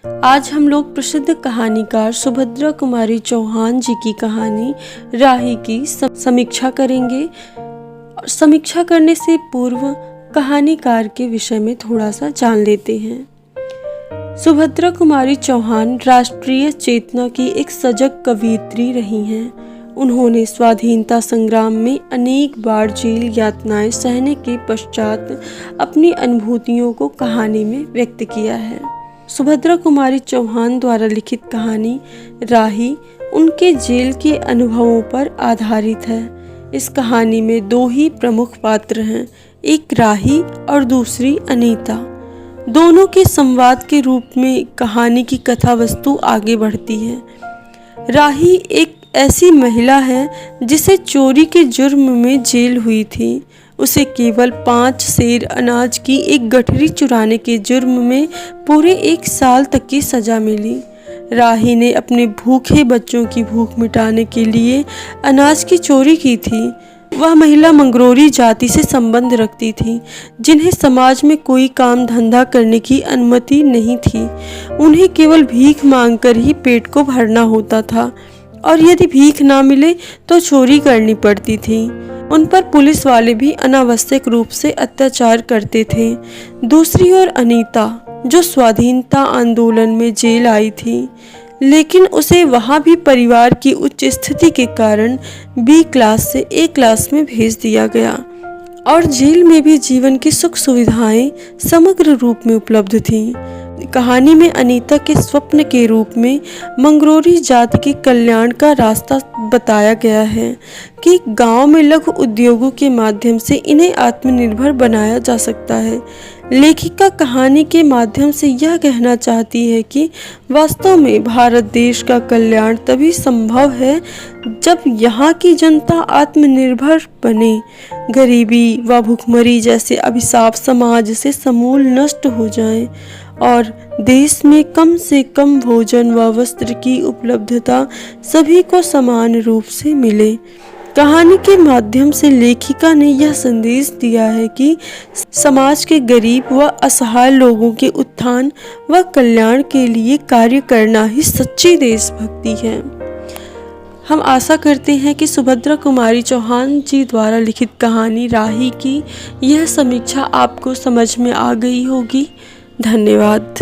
आज हम लोग प्रसिद्ध कहानीकार सुभद्रा कुमारी चौहान जी की कहानी राही की समीक्षा करेंगे। समीक्षा करने से पूर्व कहानीकार के विषय में थोड़ा सा जान लेते हैं। सुभद्रा कुमारी चौहान राष्ट्रीय चेतना की एक सजग कवयित्री रही हैं। उन्होंने स्वाधीनता संग्राम में अनेक बार जेल यातनाएं सहने के पश्चात अपनी अनुभूतियों को कहानी में व्यक्त किया है। सुभद्रा कुमारी चौहान द्वारा लिखित कहानी राही उनके जेल के अनुभवों पर आधारित है। इस कहानी में दो ही प्रमुख पात्र हैं, एक राही और दूसरी अनीता। दोनों के संवाद के रूप में कहानी की कथा वस्तु आगे बढ़ती है। राही एक ऐसी महिला है जिसे चोरी के जुर्म में जेल हुई थी। उसे केवल 5 सेर अनाज की एक गठरी चुराने के जुर्म में पूरे 1 साल तक की सजा मिली। राही ने अपने भूखे बच्चों की भूख मिटाने के लिए अनाज की चोरी की थी। वह महिला मंगरोरी जाति से संबंध रखती थी, जिन्हें समाज में कोई काम धंधा करने की अनुमति नहीं थी। उन्हें केवल भीख मांगकर ही पेट को भरना होता था और यदि भीख ना मिले तो चोरी करनी पड़ती थी। उन पर पुलिस वाले भी अनावश्यक रूप से अत्याचार करते थे। दूसरी ओर अनीता, जो स्वाधीनता आंदोलन में जेल आई थी, लेकिन उसे वहां भी परिवार की उच्च स्थिति के कारण B क्लास से A क्लास में भेज दिया गया और जेल में भी जीवन की सुख सुविधाएं समग्र रूप में उपलब्ध थीं। कहानी में अनीता के स्वप्न के रूप में मंगरोरी जाति के कल्याण का रास्ता बताया गया है कि गांव में लघु उद्योगों के माध्यम से इन्हें आत्मनिर्भर बनाया जा सकता है। लेखिका कहानी के माध्यम से यह कहना चाहती है कि वास्तव में भारत देश का कल्याण तभी संभव है जब यहाँ की जनता आत्मनिर्भर बने। गरीबी व भुखमरी जैसे अभिशाप समाज से समूल नष्ट हो जाएं और देश में कम से कम भोजन व वस्त्र की उपलब्धता सभी को समान रूप से मिले। कहानी के माध्यम से लेखिका ने यह संदेश दिया है कि समाज के गरीब व असहाय लोगों के उत्थान व कल्याण के लिए कार्य करना ही सच्ची देशभक्ति है। हम आशा करते हैं कि सुभद्रा कुमारी चौहान जी द्वारा लिखित कहानी राही की यह समीक्षा आपको समझ में आ गई होगी। धन्यवाद।